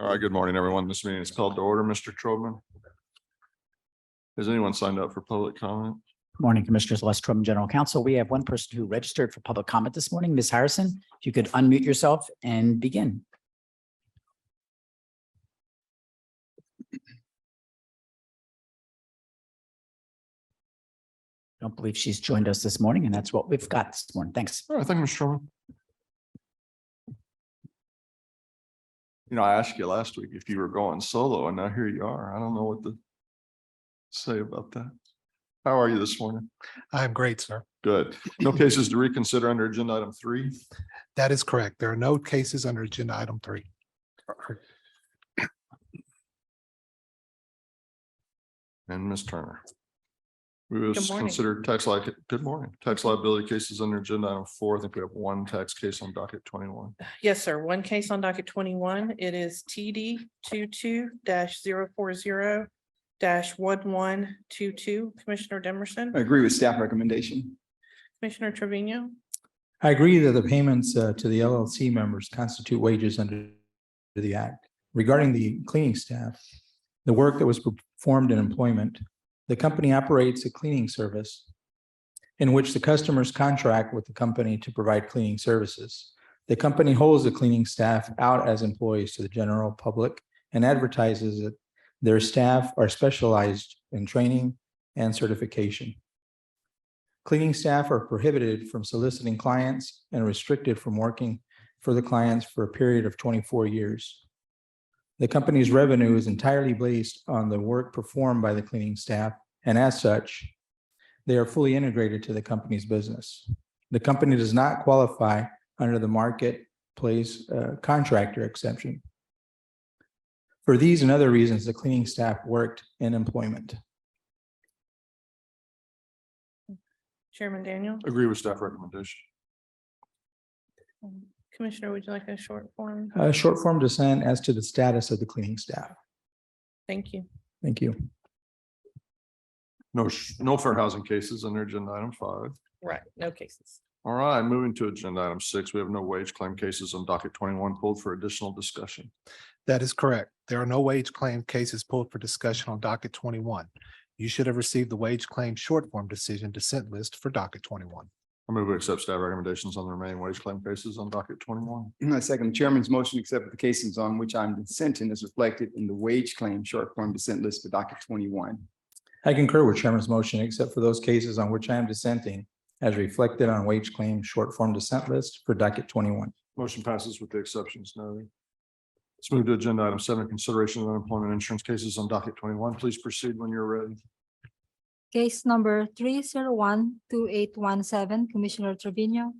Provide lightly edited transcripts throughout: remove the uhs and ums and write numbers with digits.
All right, good morning, everyone. This meeting is called to order. Mr. Trobman. Has anyone signed up for public comment? Morning, Commissioners. Les Trump, General Counsel. We have one person who registered for public comment this morning. Ms. Harrison, if you could unmute yourself and begin. Don't believe she's joined us this morning, and that's what we've got this morning. Thanks. All right, thank you, Mr. Trobman. You know, I asked you last week if you were going solo, and now here you are. I don't know what to say about that. How are you this morning? I'm great, sir. Good. No cases to reconsider under agenda item 3. That is correct. There are no cases under agenda item 3. And Ms. Turner. We will Good morning. consider good morning, tax liability cases under agenda item 4. I think we have one tax case on docket 21. Yes, sir. One case on docket 21. It is TD 22-040-1122. Commissioner Demerson, I agree with staff recommendation. Commissioner Trevino, I agree that the payments to the LLC members constitute wages under the Act. Regarding the cleaning staff, the work that was performed in employment, the company operates a cleaning service in which the customers contract with the company to provide cleaning services. The company holds the cleaning staff out as employees to the general public and advertises that their staff are specialized in training and certification. Cleaning staff are prohibited from soliciting clients and restricted from working for the clients for a period of 24 years. The company's revenue is entirely based on the work performed by the cleaning staff, and as such, they are fully integrated to the company's business. The company does not qualify under the marketplace contractor exception. For these and other reasons, the cleaning staff worked in employment. Chairman Daniel, Agree with staff recommendation. Commissioner, would you like a short form? Short form dissent as to the status of the cleaning staff. Thank you. Thank you. No fair housing cases under agenda item 5. Right, no cases. All right, moving to agenda item 6. We have no wage claim cases on docket 21 pulled for additional discussion. That is correct. There are no wage claim cases pulled for discussion on docket 21. You should have received the wage claim short form decision dissent list for docket 21. I move to accept staff recommendations on the remaining wage claim cases on docket 21. I second the chairman's motion to accept the cases on which I'm dissenting as reflected in the wage claim short form dissent list for docket 21. I concur with Chairman's motion, except for those cases on which I am dissenting, as reflected on wage claim short form dissent list for docket 21. Motion passes with the exceptions noted. Let's move to agenda item 7, consideration of unemployment insurance cases on docket 21. Please proceed when you're ready. Case number 3012817, Commissioner Trevino.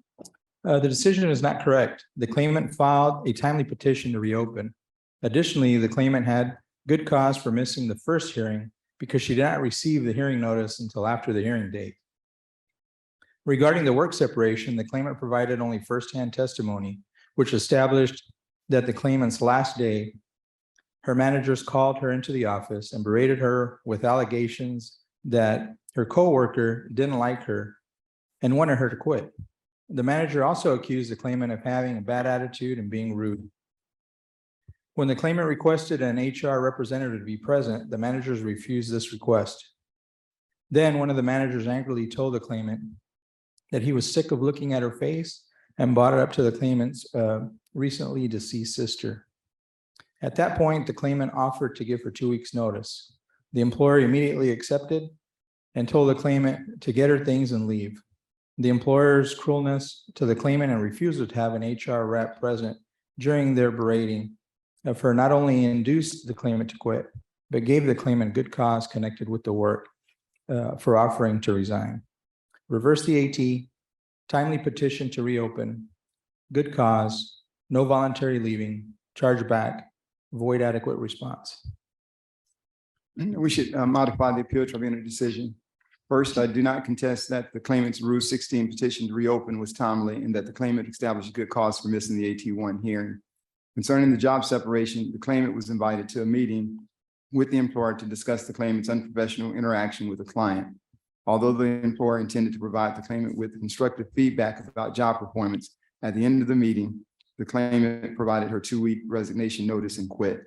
The decision is not correct. The claimant filed a timely petition to reopen. Additionally, the claimant had good cause for missing the first hearing because she did not receive the hearing notice until after the hearing date. Regarding the work separation, the claimant provided only firsthand testimony, which established that the claimant's last day, her managers called her into the office and berated her with allegations that her coworker didn't like her and wanted her to quit. The manager also accused the claimant of having a bad attitude and being rude. When the claimant requested an HR representative to be present, the managers refused this request. Then one of the managers angrily told the claimant that he was sick of looking at her face and brought it up to the claimant's recently deceased sister. At that point, the claimant offered to give her 2 weeks' notice. The employer immediately accepted and told the claimant to get her things and leave. The employer's cruelness to the claimant and refusal to have an HR rep present during their berating of her not only induced the claimant to quit, but gave the claimant good cause connected with the work for offering to resign. Reverse the AT, timely petition to reopen, good cause, no voluntary leaving, charge back, void adequate response. We should modify the appeal tribunal decision. First, I do not contest that the claimant's Rule 16 petition to reopen was timely and that the claimant established a good cause for missing the AT1 hearing. Concerning the job separation, the claimant was invited to a meeting with the employer to discuss the claimant's unprofessional interaction with the client. Although the employer intended to provide the claimant with constructive feedback about job performance, at the end of the meeting, The claimant provided her 2-week resignation notice and quit.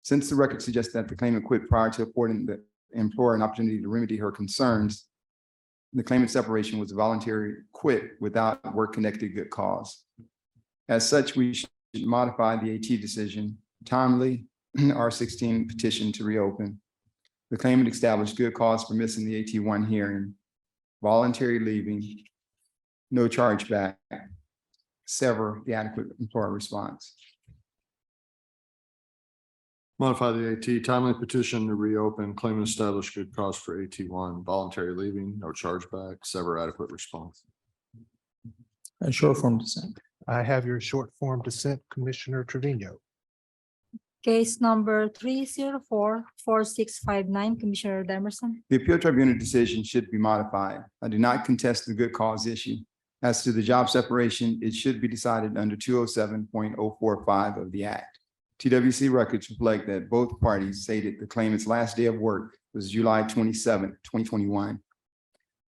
Since the record suggests that the claimant quit prior to affording the employer an opportunity to remedy her concerns, the claimant's separation was a voluntary quit without work-connected good cause. As such, we should modify the AT decision, timely R16 petition to reopen. The claimant established good cause for missing the AT1 hearing, voluntary leaving, no chargeback, sever the adequate employer response. Modify the AT, timely petition to reopen, claimant established good cause for AT1, voluntary leaving, no chargeback, sever adequate response. A short form dissent. I have your short form dissent, Commissioner Trevino. Case number 3044659, Commissioner Demerson. The appeal tribunal decision should be modified. I do not contest the good cause issue. As to the job separation, it should be decided under 207.045 of the Act. TWC records reflect that both parties stated the claimant's last day of work was July 27, 2021.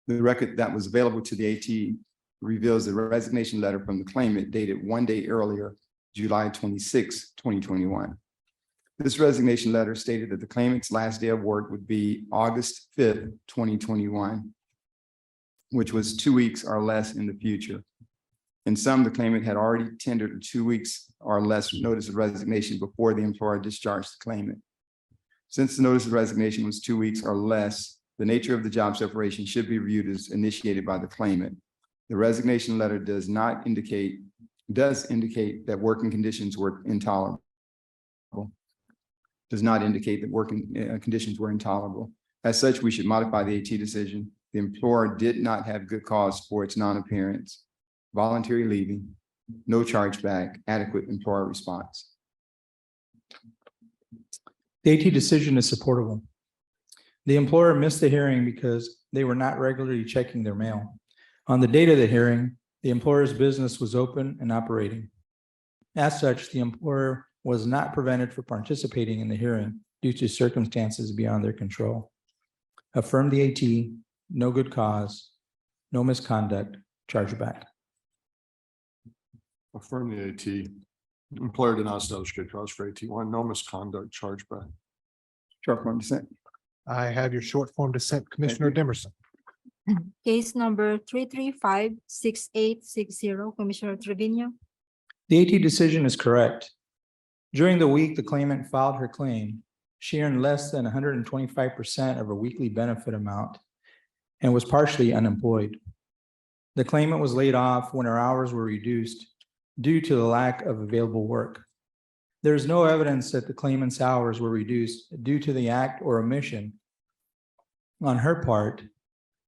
The record that was available to the AT reveals the resignation letter from the claimant dated 1 day earlier, July 26, 2021. This resignation letter stated that the claimant's last day of work would be August 5th, 2021, which was 2 weeks or less in the future. In sum, the claimant had already tendered a 2 weeks or less notice of resignation before the employer discharged the claimant. Since the notice of resignation was 2 weeks or less, the nature of the job separation should be reviewed as initiated by the claimant. The resignation letter does indicate that working conditions were intolerable. Does not indicate that working conditions were intolerable. As such, we should modify the AT decision. The employer did not have good cause for its non-appearance, voluntary leaving, no chargeback, adequate employer response. The AT decision is supportable. The employer missed the hearing because they were not regularly checking their mail. On the date of the hearing, the employer's business was open and operating. As such, the employer was not prevented from participating in the hearing due to circumstances beyond their control. Affirm the AT, no good cause, no misconduct, chargeback. Affirm the AT. Employer did not establish good cause for AT1, no misconduct, chargeback. Short form dissent. I have your short form dissent, Commissioner Demerson. Case number 3356860, Commissioner Trevino. The AT decision is correct. During the week the claimant filed her claim, she earned less than 125% of her weekly benefit amount and was partially unemployed. The claimant was laid off when her hours were reduced due to the lack of available work. There is no evidence that the claimant's hours were reduced due to the act or omission on her part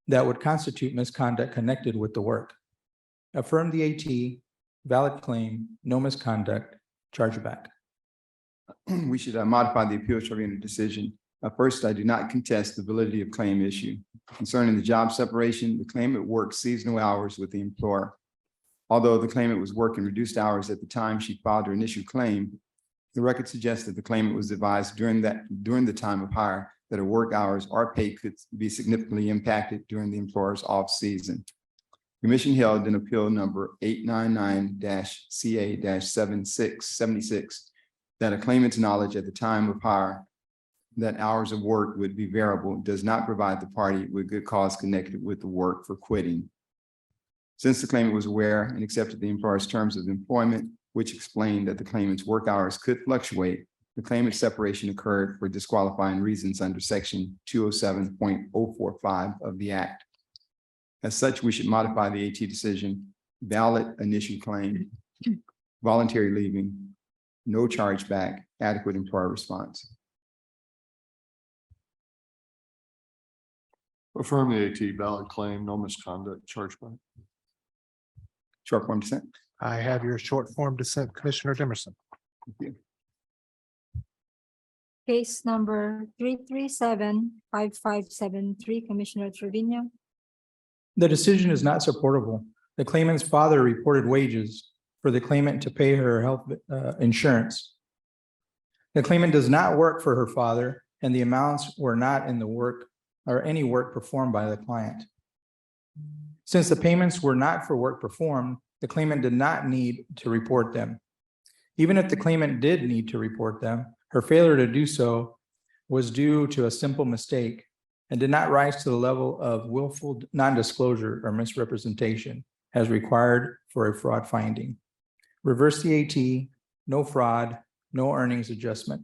that would constitute misconduct connected with the work. Affirm the AT, valid claim, no misconduct, chargeback. We should modify the appeal tribunal decision. First, I do not contest the validity of claim issue. Concerning the job separation, the claimant worked seasonal hours with the employer. Although the claimant was working reduced hours at the time she filed her initial claim, the record suggests that the claimant was advised during the time of hire that her work hours or pay could be significantly impacted during the employer's off season. Commission held in appeal number 899-CA-76 that a claimant's knowledge at the time of hire that hours of work would be variable does not provide the party with good cause connected with the work for quitting. Since the claimant was aware and accepted the employer's terms of employment, which explained that the claimant's work hours could fluctuate, the claimant's separation occurred for disqualifying reasons under section 207.045 of the Act. As such, we should modify the AT decision, valid initial claim, voluntary leaving, no chargeback, adequate employer response. Affirm the AT, valid claim, no misconduct, chargeback. Short form dissent. I have your short form dissent, Commissioner Demerson. Thank you. Case number 3375573, Commissioner Trevino. The decision is not supportable. The claimant's father reported wages for the claimant to pay her health insurance. The claimant does not work for her father, and the amounts were not in the work or any work performed by the client. Since the payments were not for work performed, the claimant did not need to report them. Even if the claimant did need to report them, her failure to do so was due to a simple mistake and did not rise to the level of willful non-disclosure or misrepresentation as required for a fraud finding. Reverse the AT, no fraud, no earnings adjustment.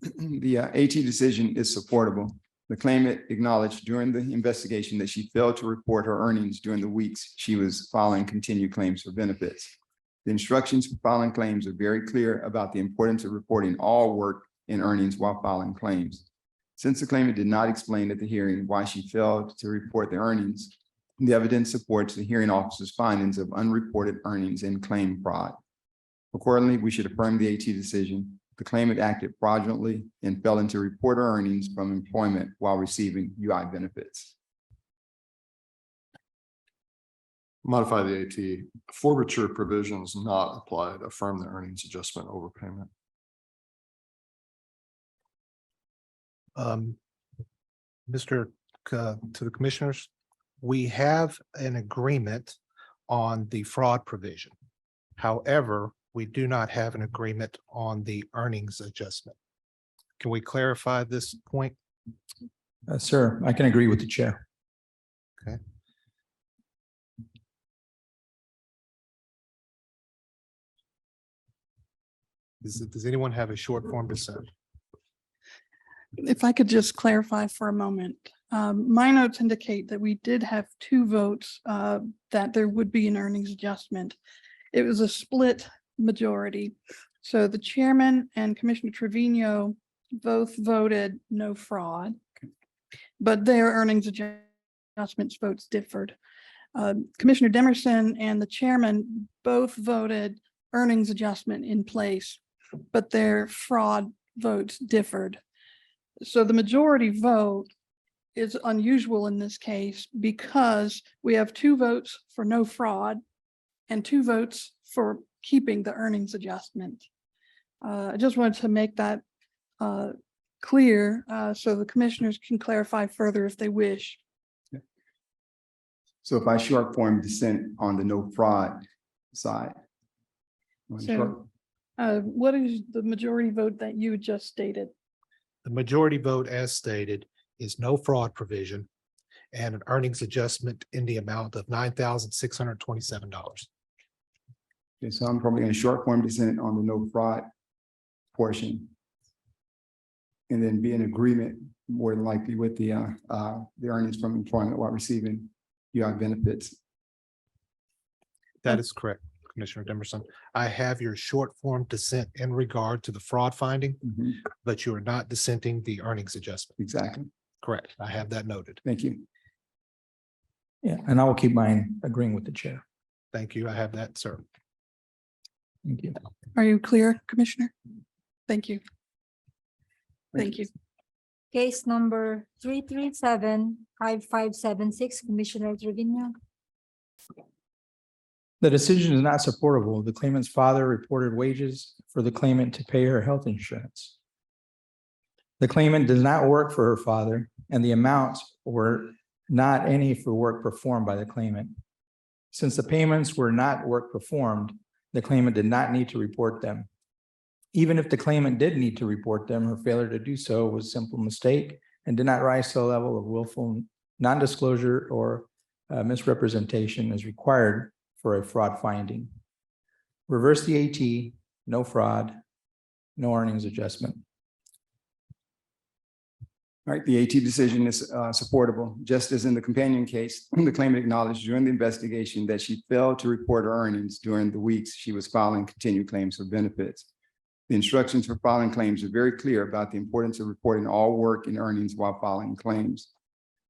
The AT decision is supportable. The claimant acknowledged during the investigation that she failed to report her earnings during the weeks she was filing continued claims for benefits. The instructions for filing claims are very clear about the importance of reporting all work and earnings while filing claims. Since the claimant did not explain at the hearing why she failed to report the earnings, the evidence supports the hearing officer's findings of unreported earnings and claim fraud. Accordingly, we should affirm the AT decision. The claimant acted fraudulently and failing to report her earnings from employment while receiving UI benefits. Modify the AT, forfeiture provisions not applied, affirm the earnings adjustment overpayment. To the commissioners, we have an agreement on the fraud provision. However, we do not have an agreement on the earnings adjustment. Can we clarify this point? Sir, I can agree with the chair. Okay. Does anyone have a short form dissent? If I could just clarify for a moment, my notes indicate that we did have two votes, that there would be an earnings adjustment. It was a split majority. So the chairman and Commissioner Trevino both voted no fraud, but their earnings adjustments votes differed. Commissioner Demerson and the chairman both voted earnings adjustment in place, but their fraud votes differed. So the majority vote is unusual in this case because we have two votes for no fraud and two votes for keeping the earnings adjustment. I just wanted to make that clear so the commissioners can clarify further if they wish. So if I short form dissent on the no fraud side. So what is the majority vote that you just stated? The majority vote as stated is no fraud provision and an earnings adjustment in the amount of $9,627. Okay, so I'm probably going to short form dissent on the no fraud portion. And then be in agreement more than likely with the earnings from employment while receiving UI benefits. That is correct, Commissioner Demerson. I have your short form dissent in regard to the fraud finding, but you are not dissenting the earnings adjustment. Exactly. Correct. I have that noted. Thank you. Yeah, and I will keep mine agreeing with the chair. Thank you. I have that, sir. Thank you. Are you clear, Commissioner? Thank you. Thank you. Case number 337-5576, Commissioner Trevino. The decision is not supportable. The claimant's father reported wages for the claimant to pay her health insurance. The claimant does not work for her father, and the amounts were not any for work performed by the claimant. Since the payments were not work performed, the claimant did not need to report them. Even if the claimant did need to report them, her failure to do so was a simple mistake and did not rise to the level of willful non-disclosure or misrepresentation as required for a fraud finding. Reverse the AT, no fraud, no earnings adjustment. All right, the AT decision is supportable. Just as in the companion case, the claimant acknowledged during the investigation that she failed to report her earnings during the weeks she was filing continued claims for benefits. The instructions for filing claims are very clear about the importance of reporting all work and earnings while filing claims.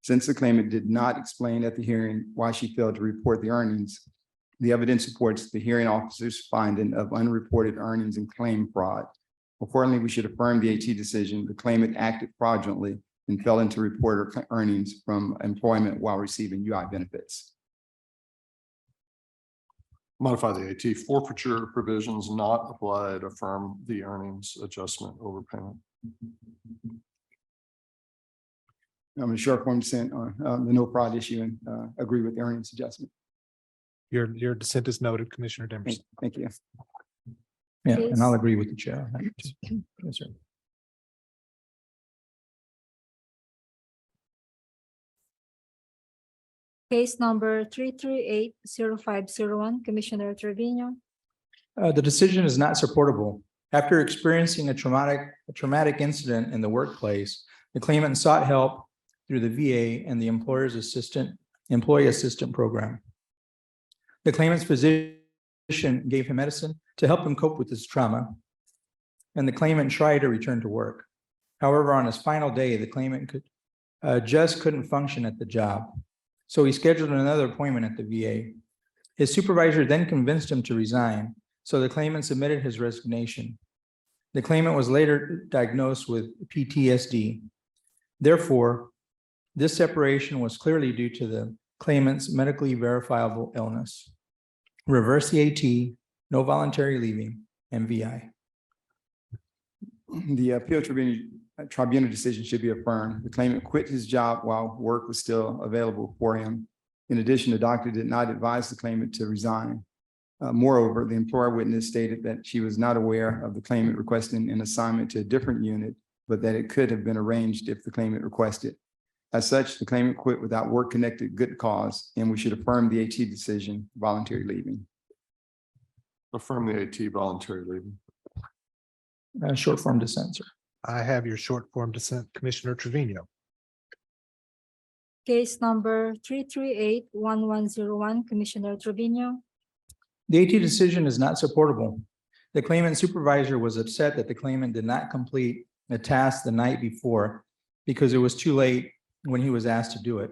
Since the claimant did not explain at the hearing why she failed to report the earnings, the evidence supports the hearing officer's finding of unreported earnings and claim fraud. Accordingly, we should affirm the AT decision. The claimant acted fraudulently and failing to report her earnings from employment while receiving UI benefits. Modify the AT, forfeiture provisions not applied, affirm the earnings adjustment overpayment. I'm a short form dissent on the no fraud issue and agree with the earnings adjustment. Your dissent is noted, Commissioner Demerson. Thank you. Yeah, and I'll Yes. agree with the chair on that too. Yes, sir. Case number 3380501, Commissioner Trevino. The decision is not supportable. After experiencing a traumatic incident in the workplace, the claimant sought help through the VA and the employee assistant program. The claimant's physician gave him medicine to help him cope with his trauma, and the claimant tried to return to work. However, on his final day, the claimant just couldn't function at the job. So he scheduled another appointment at the VA. His supervisor then convinced him to resign, so the claimant submitted his resignation. The claimant was later diagnosed with PTSD. Therefore, this separation was clearly due to the claimant's medically verifiable illness. Reverse the AT, no voluntary leaving, MVI. The appeal tribunal decision should be affirmed. The claimant quit his job while work was still available for him. In addition, the doctor did not advise the claimant to resign. Moreover, the employer witness stated that she was not aware of the claimant requesting an assignment to a different unit, but that it could have been arranged if the claimant requested. As such, the claimant quit without work-connected good cause, and we should affirm the AT decision, voluntary leaving. Affirm the AT voluntary leaving. Short form dissent, sir. I have your short form dissent, Commissioner Trevino. Case number 3381101, Commissioner Trevino. The AT decision is not supportable. The claimant supervisor was upset that the claimant did not complete a task the night before because it was too late when he was asked to do it.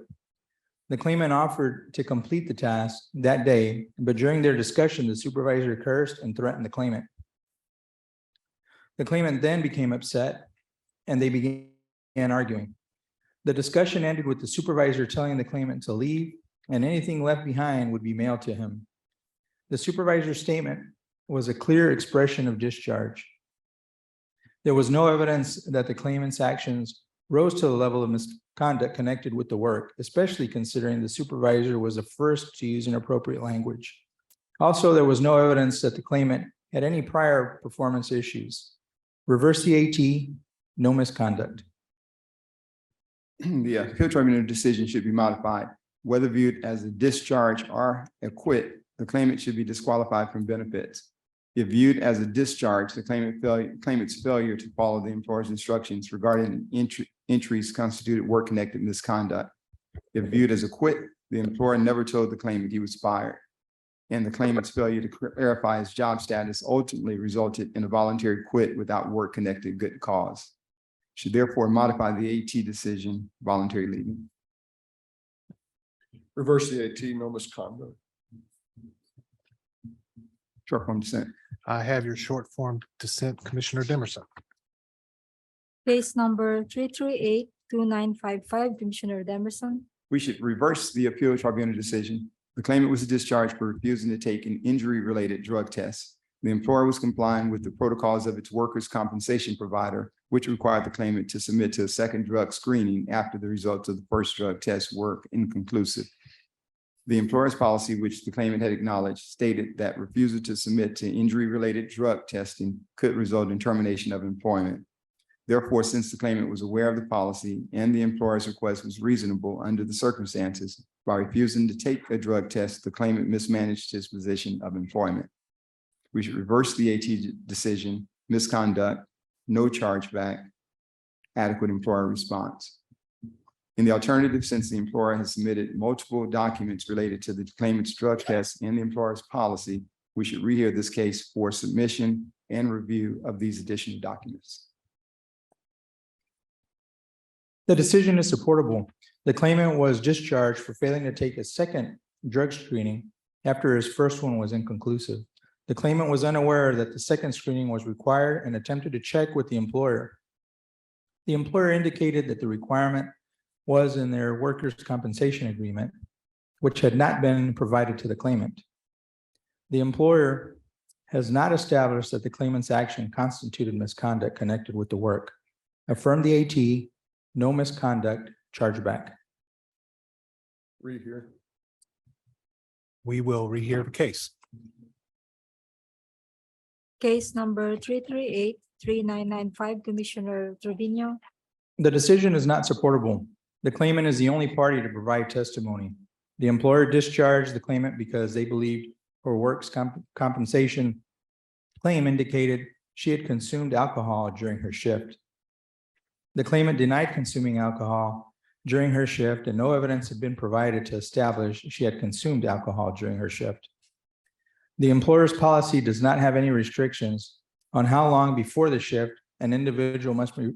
The claimant offered to complete the task that day, but during their discussion, the supervisor cursed and threatened the claimant. The claimant then became upset and they began arguing. The discussion ended with the supervisor telling the claimant to leave and anything left behind would be mailed to him. The supervisor's statement was a clear expression of discharge. There was no evidence that the claimant's actions rose to the level of misconduct connected with the work, especially considering the supervisor was the first to use inappropriate language. Also, there was no evidence that the claimant had any prior performance issues. Reverse the AT, no misconduct. The appeal tribunal decision should be modified. Whether viewed as a discharge or a quit, the claimant should be disqualified from benefits. If viewed as a discharge, the claimant's failure to follow the employer's instructions regarding entries constituted work-connected misconduct. If viewed as a quit, the employer never told the claimant he was fired, and the claimant's failure to clarify his job status ultimately resulted in a voluntary quit without work-connected good cause. Should therefore modify the AT decision, voluntary leaving. Reverse the AT, no misconduct. Short form dissent. I have your short form dissent, Commissioner Demerson. Case number 3382955, Commissioner Demerson. We should reverse the appeal tribunal decision. The claimant was discharged for refusing to take an injury-related drug test. The employer was complying with the protocols of its workers' compensation provider, which required the claimant to submit to a second drug screening after the results of the first drug test were inconclusive. The employer's policy, which the claimant had acknowledged, stated that refusal to submit to injury-related drug testing could result in termination of employment. Therefore, since the claimant was aware of the policy and the employer's request was reasonable under the circumstances, by refusing to take a drug test, the claimant mismanaged his position of employment. We should reverse the AT decision, misconduct, no chargeback, adequate employer response. In the alternative, since the employer has submitted multiple documents related to the claimant's drug test and the employer's policy, we should rehear this case for submission and review of these additional documents. The decision is supportable. The claimant was discharged for failing to take a second drug screening after his first one was inconclusive. The claimant was unaware that the second screening was required and attempted to check with the employer. The employer indicated that the requirement was in their workers' compensation agreement, which had not been provided to the claimant. The employer has not established that the claimant's action constituted misconduct connected with the work. Affirm the AT, no misconduct, chargeback. Read here. We will rehear the case. Case number 338-3995, Commissioner Trevino. The decision is not supportable. The claimant is the only party to provide testimony. The employer discharged the claimant because they believed her works compensation claim indicated she had consumed alcohol during her shift. The claimant denied consuming alcohol during her shift, and no evidence had been provided to establish she had consumed alcohol during her shift. The employer's policy does not have any restrictions on how long before the shift an individual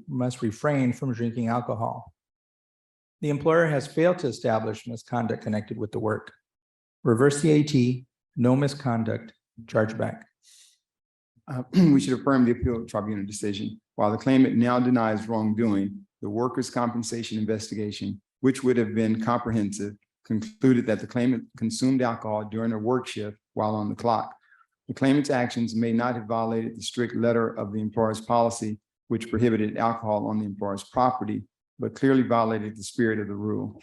must refrain from drinking alcohol. The employer has failed to establish misconduct connected with the work. Reverse the AT, no misconduct, chargeback. We should affirm the appeal tribunal decision. While the claimant now denies wrongdoing, the workers' compensation investigation, which would have been comprehensive, concluded that the claimant consumed alcohol during her work shift while on the clock. The claimant's actions may not have violated the strict letter of the employer's policy, which prohibited alcohol on the employer's property, but clearly violated the spirit of the rule.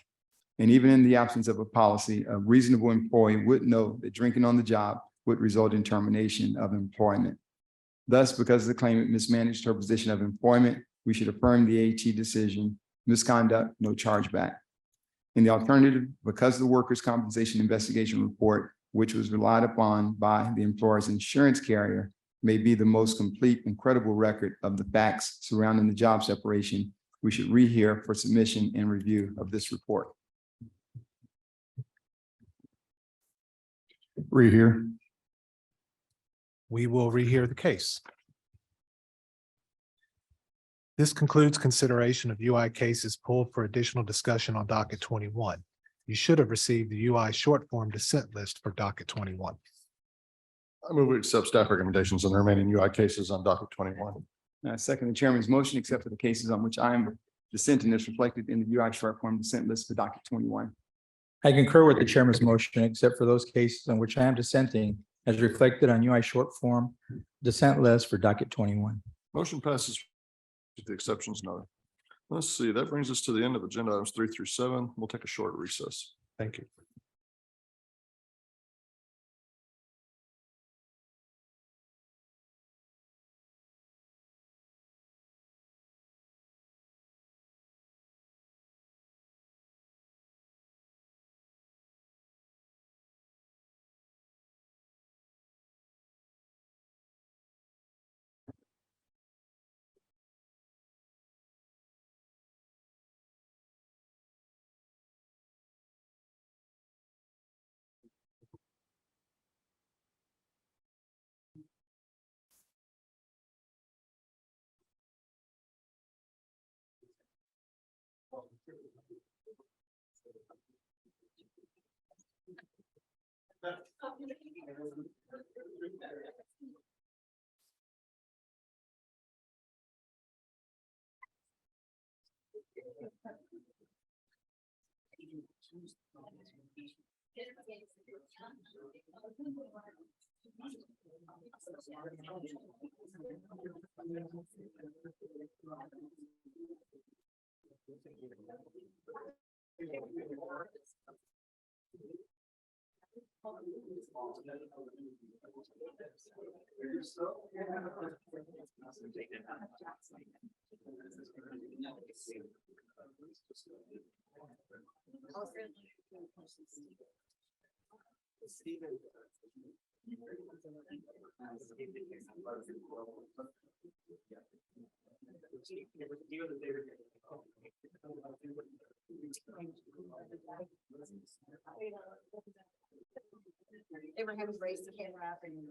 And even in the absence of a policy, a reasonable employee would know that drinking on the job would result in termination of employment. Thus, because the claimant mismanaged her position of employment, we should affirm the AT decision, misconduct, no chargeback. In the alternative, because the workers' compensation investigation report, which was relied upon by the employer's insurance carrier, may be the most complete and credible record of the facts surrounding the job separation, we should rehear for submission and review of this report. Rehear. We will rehear the case. This concludes consideration of UI cases pulled for additional discussion on docket 21. You should have received the UI short form dissent list for docket 21. I move we accept staff recommendations on the remaining UI cases on docket 21. Second, the chairman's motion, except for the cases on which I am dissenting, is reflected in the UI short form dissent list for docket 21. I concur with the chairman's motion, except for those cases on which I am dissenting, as reflected on UI short form dissent list for docket 21. Motion passes with the exceptions noted. Let's see, that brings us to the end of agenda items 3 through 7. We'll take a short recess. Thank you. Abraham raised the camera up and.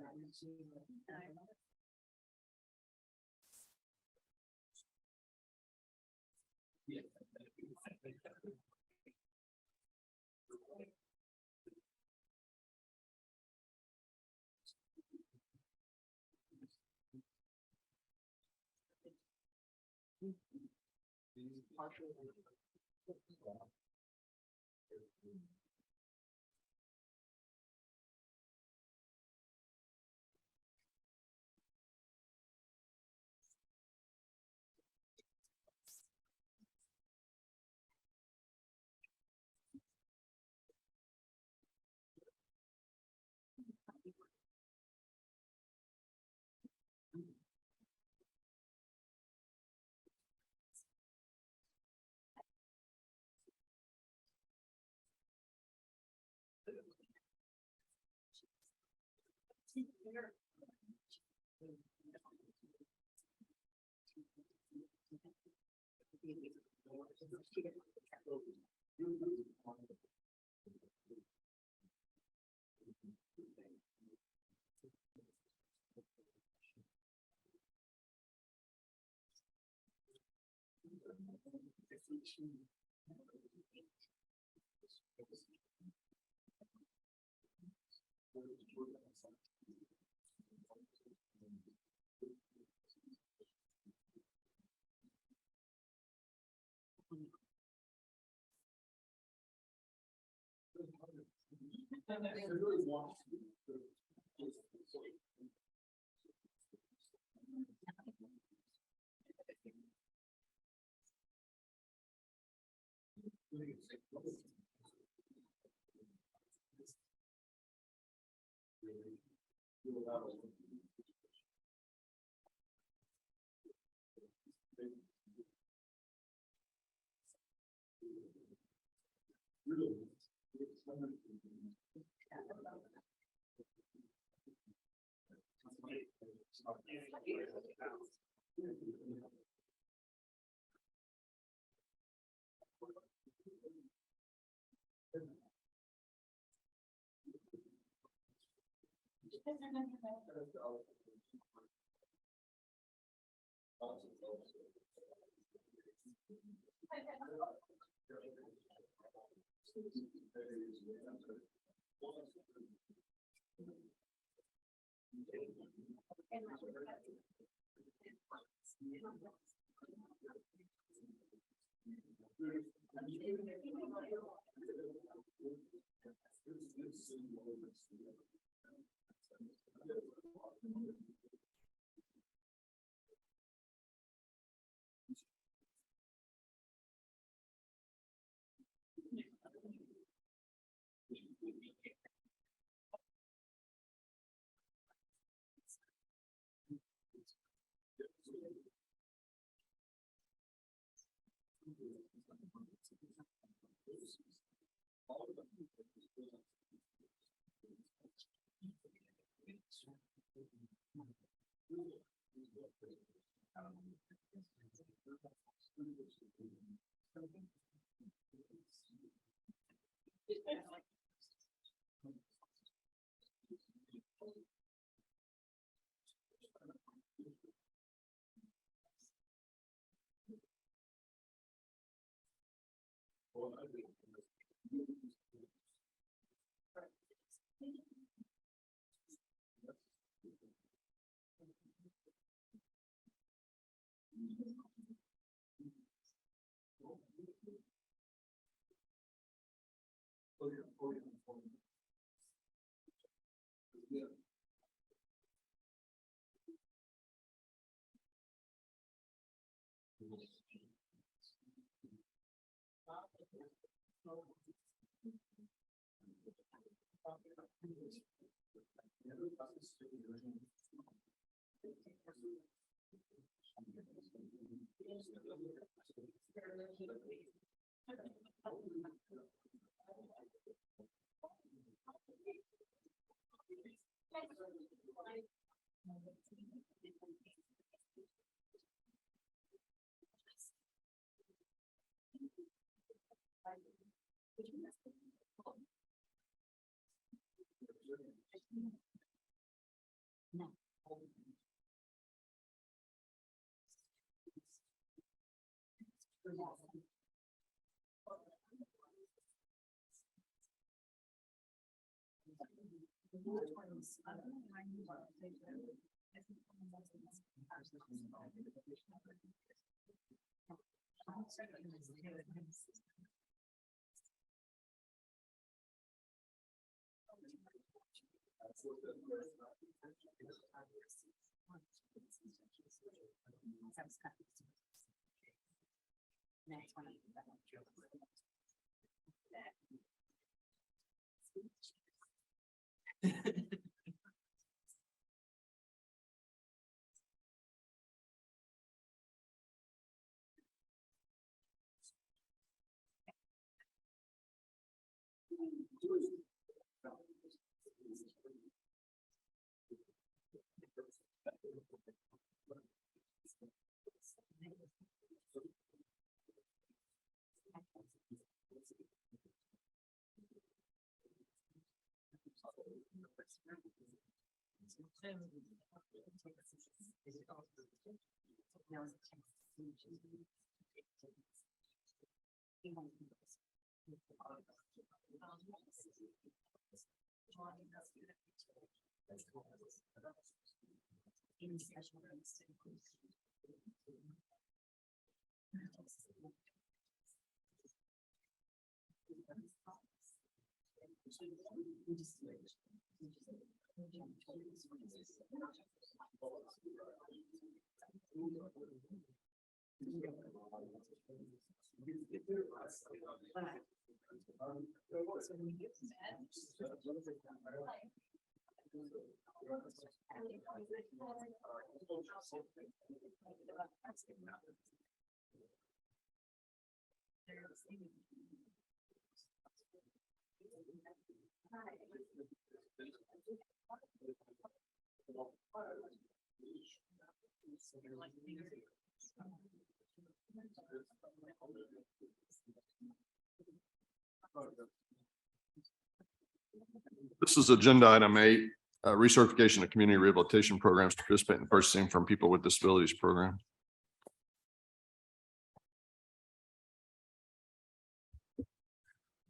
This is agenda item 8, recertification of community rehabilitation programs to participate in purchasing from people with disabilities program.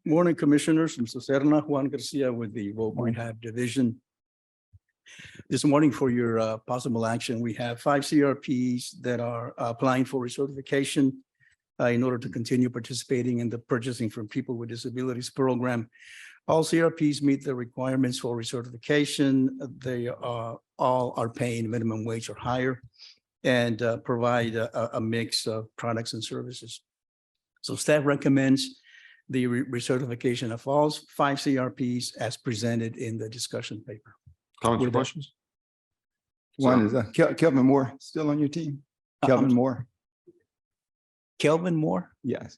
Morning, Commissioners. Mr. Serna, Juan Garcia with the Vote Point Hive Division. This morning for your possible action, we have 5 CRPs that are applying for recertification in order to continue participating in the Purchasing from People with Disabilities Program. All CRPs meet the requirements for recertification. They all are paying minimum wage or higher and provide a mix of products and services. So staff recommends the recertification of all 5 CRPs as presented in the discussion paper. Comments or With that- questions? One is Kelvin Moore still on your team? Kelvin Moore? Kelvin Moore? Yes.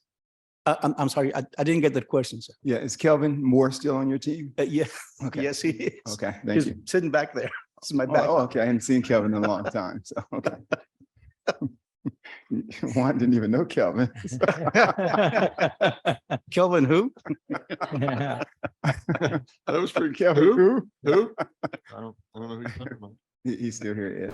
I'm sorry, I didn't get that question, sir. Yeah, is Kelvin Moore still on your team? Yeah, Okay. yes, he is. Okay, thank He's you. sitting back there. This is my Oh, back. okay, I hadn't seen Kelvin in a long time, so, okay. Juan didn't even know Kelvin. Kelvin who? That was pretty. Kelvin who? Who? I don't know who you're talking about. He's still here,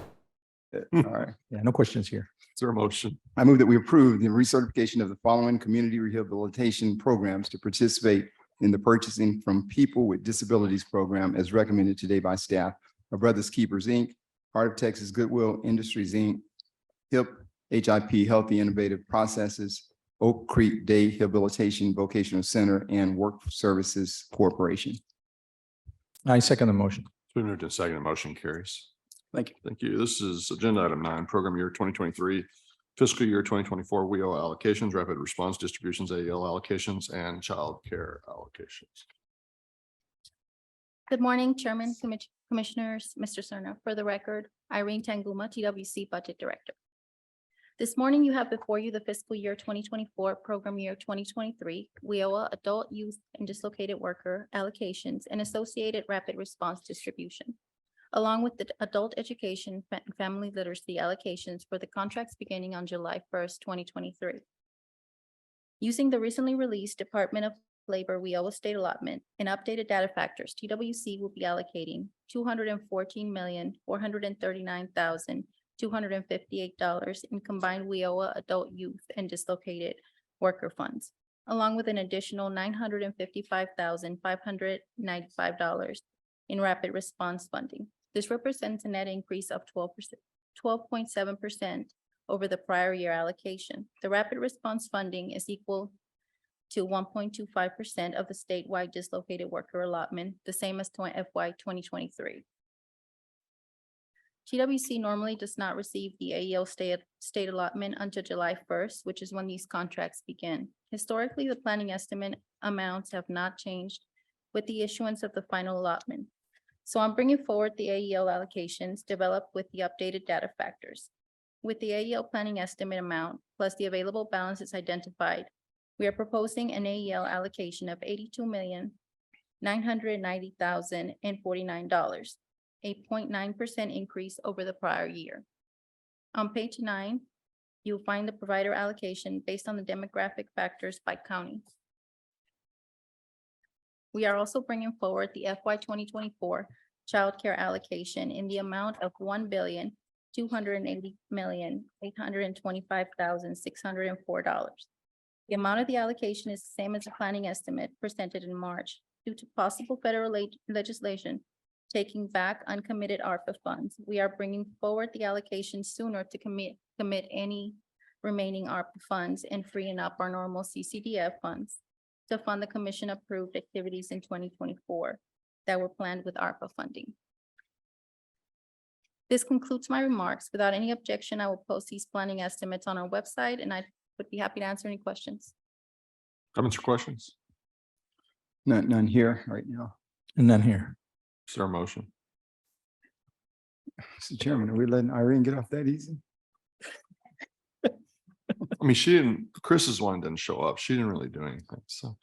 Ed. All right. Yeah, no questions here. Is there a motion? I move that we approve the recertification of the following community rehabilitation programs to participate in the Purchasing from People with Disabilities Program as recommended today by staff of Brothers Keepers, Inc., Heart of Texas Goodwill Industries, Inc., HIP Healthy Innovative Processes, Oak Creek Day Rehabilitation Vocational Center, and Work Services Corporation. I second the motion. It's been moved and seconded. Motion carries. Thank you. Thank you. This is agenda item 9, program year 2023, fiscal year 2024, WEO allocations, rapid response distributions, AEL allocations, and child care allocations. Good morning, Chairman, Commissioners, Mr. Cerna. For the record, Irene Tanguma, TWC Budget Director. This morning, you have before you the fiscal year 2024, program year 2023, WEOA Adult Youth and Dislocated Worker allocations and associated rapid response distribution, along with the adult education and family literacy allocations for the contracts beginning on July 1st, 2023. Using the recently released Department of Labor WEOA state allotment and updated data factors, TWC will be allocating $214,439,258 in combined WEOA adult youth and dislocated worker funds, along with an additional $955,595 in rapid response funding. This represents a net increase of 12.7% over the prior year allocation. The rapid response funding is equal to 1.25% of the statewide dislocated worker allotment, the same as FY 2023. TWC normally does not receive the AEL state allotment until July 1st, which is when these contracts begin. Historically, the planning estimate amounts have not changed with the issuance of the final allotment. So I'm bringing forward the AEL allocations developed with the updated data factors. With the AEL planning estimate amount plus the available balances identified, we are proposing an AEL allocation of $82,990,049, a 0.9% increase over the prior year. On page 9, you'll find the provider allocation based on the demographic factors by county. We are also bringing forward the FY 2024 child care allocation in the amount of $1,280,825,604. The amount of the allocation is the same as the planning estimate presented in March. Due to possible federal legislation taking back uncommitted ARPA funds, we are bringing forward the allocation sooner to commit any remaining ARPA funds and freeing up our normal CCDF funds to fund the commission-approved activities in 2024 that were planned with ARPA funding. This concludes my remarks. Without any objection, I will post these planning estimates on our website, and I would be happy to answer any questions. Comments or questions? None here right now. And none here. Is there a motion? Mr. Chairman, are we letting Irene get off that easy? I mean, Chris's one didn't show up. She didn't really do anything, so.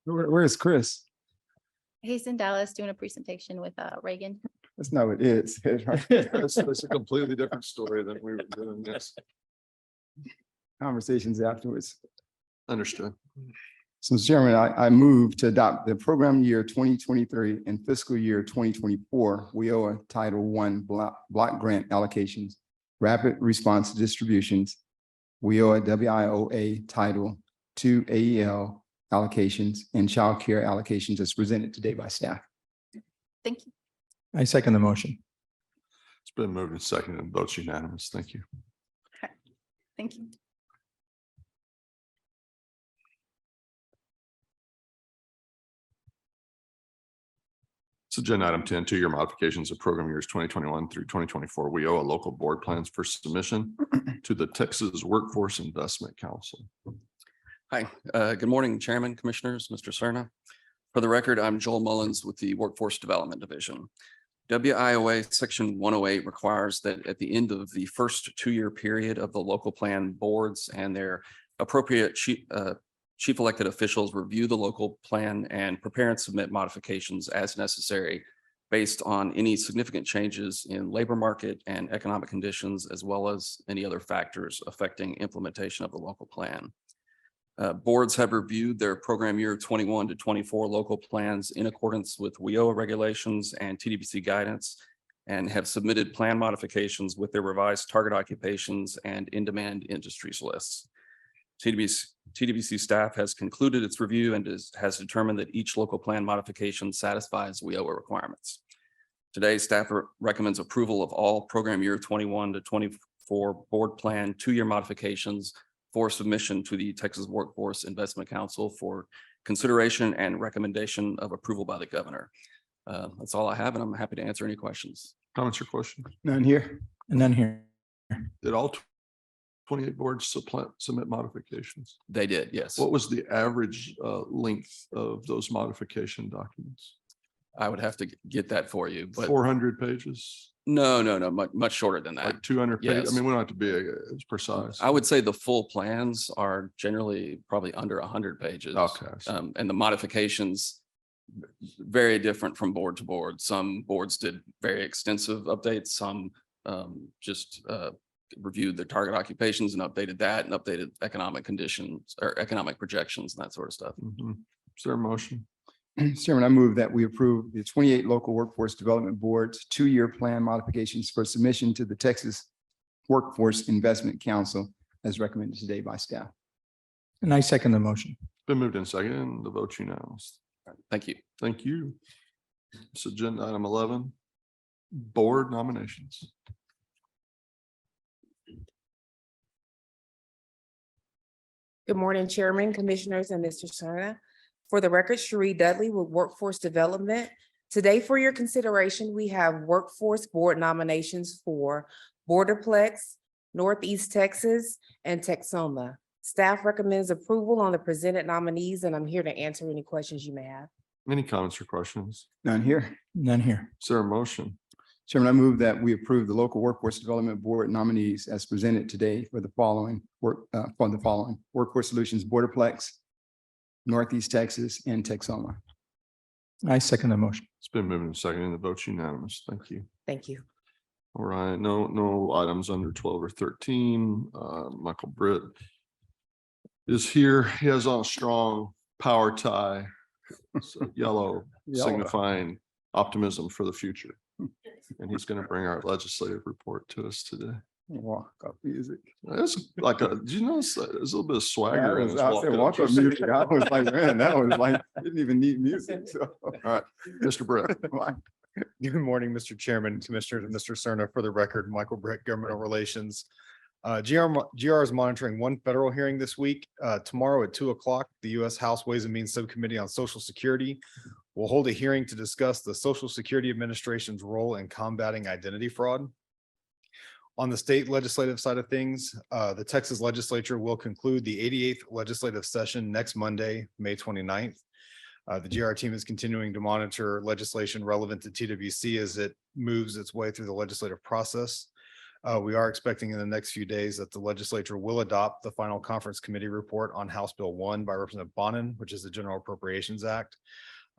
Where's Chris? He's in Dallas doing a presentation with Reagan. That's not what it is. That's a completely different story than we were doing this. Conversations afterwards. Understood. So, Mr. Chairman, I move to adopt the program year 2023 and fiscal year 2024 WIOA Title I block grant allocations, rapid response distributions, WIOA WIOA Title II AEL allocations, and child care allocations as presented today by staff. Thank you. I second the motion. It's been moved and seconded and votes unanimous. Thank you. Thank you. So agenda item 10, 2-year modifications of program years 2021 through 2024. We owe a local board plans for submission to the Texas Workforce Investment Council. Hi, good morning, Chairman, Commissioners, Mr. Cerna. For the record, I'm Joel Mullins with the Workforce Development Division. WIOA Section 108 requires that at the end of the first 2-year period of the local plan boards and their appropriate chief elected officials review the local plan and prepare and submit modifications as necessary based on any significant changes in labor market and economic conditions, as well as any other factors affecting implementation of the local plan. Boards have reviewed their program year 21 to 24 local plans in accordance with WIOA regulations and TWC guidance, and have submitted plan modifications with their revised target occupations and in-demand industries lists. TWC staff has concluded its review and has determined that each local plan modification satisfies WIOA requirements. Today, staff recommends approval of all program year 21 to 24 board plan 2-year modifications for submission to the Texas Workforce Investment Council for consideration and recommendation of approval by the governor. That's all I have, and I'm happy to answer any questions. Comments or questions? None here. And none here. Did all 28 boards submit modifications? They did, yes. What was the average length of those modification documents? I would have to get that for you, but 400 pages? no, much shorter than that. Like 200 pages? Yes. I mean, we don't have to be as precise. I would say the full plans are generally probably under 100 pages. Okay. And the modifications very different from board to board. Some boards did very extensive updates. Some just reviewed their target occupations and updated that and updated economic conditions or economic projections and that sort of stuff. Mhm. Is there a motion? Mr. Chairman, I move that we approve the 28 local workforce development boards 2-year plan modifications for submission to the Texas Workforce Investment Council as recommended today by staff. And I second the motion. Been moved in second, and the vote unanimous. Thank you. Thank you. It's agenda item 11, board nominations. Good morning, Chairman, Commissioners, and Mr. Cerna. For the record, Cherie Dudley with Workforce Development. Today, for your consideration, we have workforce board nominations for Borderplex, Northeast Texas, and Texoma. Staff recommends approval on the presented nominees, and I'm here to answer any questions you may have. Any comments or questions? None here. None here. Is there a motion? Chairman, I move that we approve the local workforce development board nominees as presented today for the following Workforce Solutions, Borderplex, Northeast Texas, and Texoma. I second the motion. It's been moved and seconded, and the vote's unanimous. Thank you. Thank you. All right, no items under 12 or 13. Michael Britt is here. He has on a strong power tie So yellow Yellow. signifying optimism for the future. And he's going to bring our legislative report to us today. Walk up music. It's like a, did you notice that? There's a little bit of swagger in his I said walk. walk up music. I was like, man, that was like, didn't even need music. So. All right, Mr. Brett. Good morning, Mr. Chairman, Commissioners, and Mr. Cerna. For the record, Michael Brett, Governmental Relations. GR is monitoring one federal hearing this week. Tomorrow at 2:00, the U.S. House Ways and Means Subcommittee on Social Security will hold a hearing to discuss the Social Security Administration's role in combating identity fraud. On the state legislative side of things, the Texas Legislature will conclude the 88th legislative session next Monday, May 29th. The GR team is continuing to monitor legislation relevant to TWC as it moves its way through the legislative process. We are expecting in the next few days that the legislature will adopt the final conference committee report on House Bill 1 by Representative Bonin, which is the General Appropriations Act.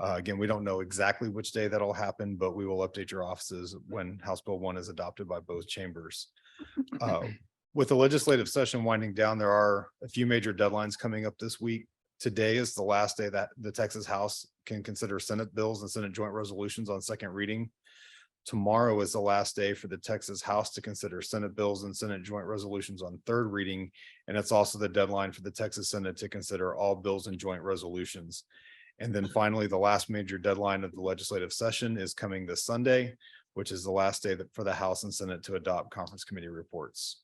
Again, we don't know exactly which day that'll happen, but we will update your offices when House Bill 1 is adopted by both chambers. With the legislative session winding down, there are a few major deadlines coming up this week. Today is the last day that the Texas House can consider Senate bills and Senate joint resolutions on second reading. Tomorrow is the last day for the Texas House to consider Senate bills and Senate joint resolutions on third reading. And it's also the deadline for the Texas Senate to consider all bills and joint resolutions. And then finally, the last major deadline of the legislative session is coming this Sunday, which is the last day for the House and Senate to adopt conference committee reports.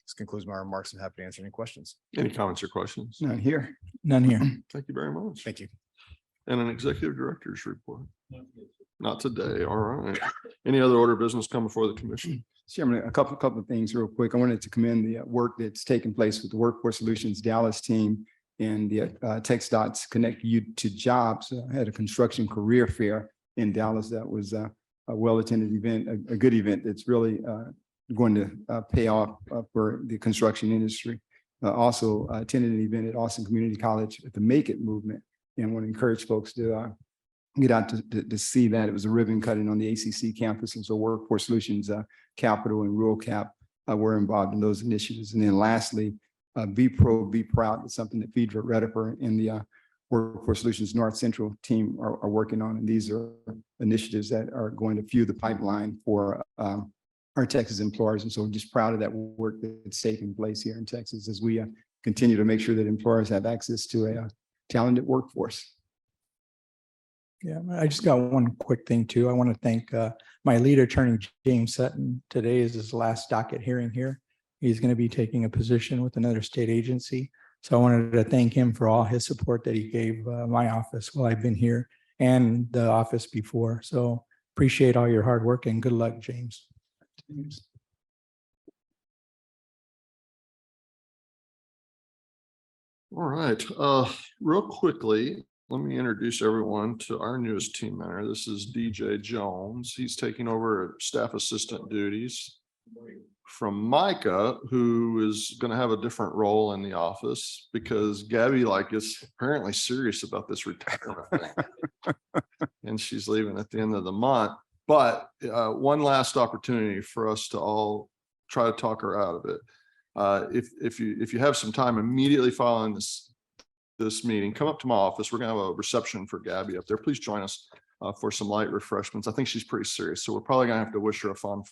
This concludes my remarks. I'm happy to answer any questions. Any comments or questions? Not here. None here. Thank you very much. Thank you. And an executive director's report. Not today. All right. Any other order of business come before the commission? Chairman, a couple of things real quick. I wanted to commend the work that's taken place with the Workforce Solutions Dallas team and the TxDOT's Connect You to Jobs. I had a construction career fair in Dallas. That was a well-attended event, a good event that's really going to pay off for the construction industry. Also attended an event at Austin Community College at the Make It movement, and want to encourage folks to get out to see that. It was a ribbon cutting on the ACC campus, and so Workforce Solutions Capital and Rural Cap were involved in those initiatives. And then lastly, Be Pro, Be Proud is something that Phaedra Redifer and the Workforce Solutions North Central team are working on. And these are initiatives that are going to fuel the pipeline for our Texas employers. And so we're just proud of that work that's taking place here in Texas as we continue to make sure that employers have access to a talented workforce. Yeah, I just got one quick thing too. I want to thank my lead attorney, James Sutton. Today is his last docket hearing here. He's going to be taking a position with another state agency. So I wanted to thank him for all his support that he gave my office while I've been here and the office before. So appreciate all your hard work and good luck, James. All right, real quickly, let me introduce everyone to our newest team member. This is DJ Jones. He's taking over staff assistant duties from Micah, who is going to have a different role in the office because Gabby is apparently serious about this retirement thing. And she's leaving at the end of the month. But one last opportunity for us to all try to talk her out of it. If you have some time immediately following this meeting, come up to my office. We're going to have a reception for Gabby up there. Please join us for some light refreshments. I think she's pretty serious, so we're probably going to have to wish her a fun,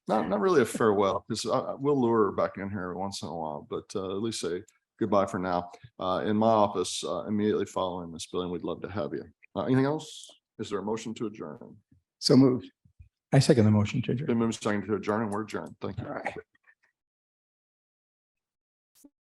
not really a farewell, because we'll lure her back in here every once in a while, but at least say goodbye for now. In my office, immediately following this building, we'd love to have you. Anything else? Is there a motion to adjourn? So moved. I second the motion to adjourn. Been moved second to adjourn, and we're adjourned. Thank you. All right.